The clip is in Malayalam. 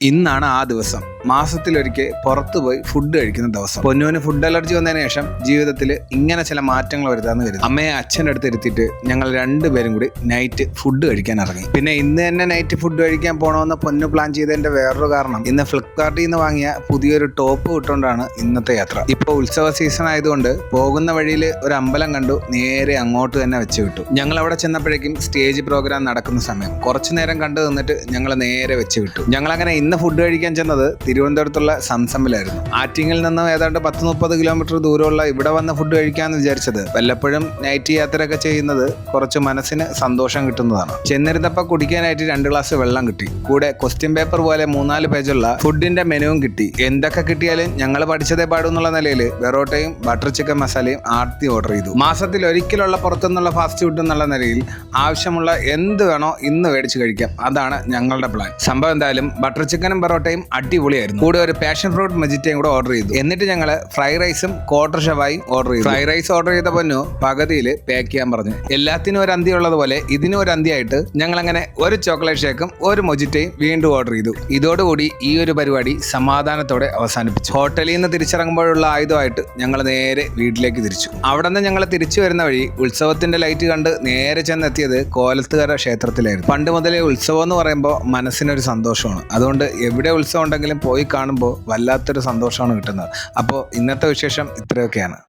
ഇന്നാണ് ആ ദിവസം. മാസത്തിലൊരിക്കൽ പുറത്തുപോയി ഫുഡ് കഴിക്കുന്ന ദിവസം. പൊന്നുവിന് ഫുഡ് അലർജി വന്നതിന് ശേഷം ജീവിതത്തിൽ ഇങ്ങനെ ചില മാറ്റങ്ങൾ വരുത്താന്ന് കരുതി അമ്മയെ അച്ഛൻ്റെ അടുത്ത് ഇരുത്തിയിട്ട് ഞങ്ങൾ രണ്ടുപേരും കൂടി നൈറ്റ് ഫുഡ് കഴിക്കാൻ ഇറങ്ങി. പിന്നെ ഇന്ന് തന്നെ നൈറ്റ് ഫുഡ് കഴിക്കാൻ പോകണമെന്ന് പൊന്നു പ്ലാൻ ചെയ്തതിന്റെ വേറൊരു കാരണം, ഇന്ന് ഫ്ലിപ്കാർട്ടിൽ നിന്ന് വാങ്ങിയ പുതിയൊരു ടോപ്പ് ഇട്ടുകൊണ്ടാണ് ഇന്നത്തെ യാത്ര. ഇപ്പോൾ ഉത്സവ സീസൺ ആയതുകൊണ്ട് പോകുന്ന വഴിയിൽ ഒരു അമ്പലം കണ്ടു, നേരെ അങ്ങോട്ട് തന്നെ വെച്ച് വിട്ടു. ഞങ്ങൾ അവിടെ ചെന്നപ്പോഴേക്കും സ്റ്റേജ് പ്രോഗ്രാം നടക്കുന്ന സമയം. കുറച്ചു നേരം കണ്ടു നിന്നിട്ട് ഞങ്ങൾ നേരെ വെച്ച് വിട്ടു. ഞങ്ങളങ്ങനെ ഇന്ന് ഫുഡ് കഴിക്കാൻ ചെന്നത് തിരുവനന്തപുരത്തുള്ള സംസമിലായിരുന്നു. ആറ്റിങ്ങിൽ നിന്നും ഏതാണ്ട് 10-30 കിലോമീറ്റർ ദൂരമുള്ള ഇവിടെ വന്ന് ഫുഡ് കഴിക്കാമെന്ന് വിചാരിച്ചത്. വല്ലപ്പോഴും നൈറ്റ് യാത്രയൊക്കെ ചെയ്യുന്നത് കുറച്ച് മനസ്സിന് സന്തോഷം കിട്ടുന്നതാണ്. ചെന്നിരുന്നപ്പോൾ കുടിക്കാനായിട്ട് 2 ഗ്ലാസ് വെള്ളം കിട്ടി. കൂടെ ക്വസ്റ്റ്യൻ പേപ്പർ പോലെ 3-4 പേജുള്ള ഫുഡിന്റെ മെനുവും കിട്ടി. എന്തൊക്കെ കിട്ടിയാലും ഞങ്ങൾ പഠിച്ചതേ പാടുന്നുള്ള നിലയിൽ വെറോട്ടയും ബട്ടർ ചിക്കൻ മസാലയും ആർത്തി ഓർഡർ ചെയ്തു. മാസത്തിൽ ഒരിക്കലുള്ള പുറത്തുനിന്നുള്ള ഫാസ്റ്റ് ഫുഡ് എന്നുള്ള നിലയിൽ ആവശ്യമുള്ള എന്ത് വേണോ ഇന്ന് മേടിച്ച് കഴിക്കാം. അതാണ് ഞങ്ങളുടെ പ്ലാൻ. സംഭവം എന്തായാലും ബട്ടർ ചിക്കനും പൊറോട്ടയും അടിപൊളിയായിരുന്നു. കൂടെ ഒരു പാഷൻ ഫ്രൂട്ട് മജിറ്റയും കൂടെ ഓർഡർ ചെയ്തു. എന്നിട്ട് ഞങ്ങൾ ഫ്രൈഡ് റൈസും ക്വാർട്ടർ ഷവായും ഓർഡർ ചെയ്തു. ഫ്രൈഡ് റൈസ് ഓർഡർ ചെയ്ത പൊന്നു പകുതിയിൽ പാക്ക് ചെയ്യാൻ പറഞ്ഞു. എല്ലാത്തിനും ഒരു അന്തി ഉള്ളതുപോലെ ഇതിനും ഒരു അന്തിയായിട്ട് ഞങ്ങൾ അങ്ങനെ ഒരു ചോക്ലേറ്റ് ഷേക്കും ഒരു മൊജിറ്റയും വീണ്ടും ഓർഡർ ചെയ്തു. ഇതോടുകൂടി ഈ ഒരു പരിപാടി സമാധാനത്തോടെ അവസാനിപ്പിച്ചു. ഹോട്ടലിൽ നിന്ന് തിരിച്ചിറങ്ങുമ്പോഴുള്ള ആയുധമായിട്ട് ഞങ്ങൾ നേരെ വീട്ടിലേക്ക് തിരിച്ചു. അവിടെ നിന്ന് ഞങ്ങൾ തിരിച്ചു വരുന്ന വഴി ഉത്സവത്തിന്റെ ലൈറ്റ് കണ്ട് നേരെ ചെന്നെത്തിയത് കോലത്തുകര ക്ഷേത്രത്തിലായിരുന്നു. പണ്ട് മുതലേ ഉത്സവം എന്ന് പറയുമ്പോൾ മനസ്സിനൊരു സന്തോഷമാണ്. അതുകൊണ്ട് എവിടെ ഉത്സവം ഉണ്ടെങ്കിലും പോയി കാണുമ്പോൾ വല്ലാത്തൊരു സന്തോഷമാണ് കിട്ടുന്നത്. അപ്പോൾ ഇന്നത്തെ വിശേഷം ഇത്രയൊക്കെയാണ്.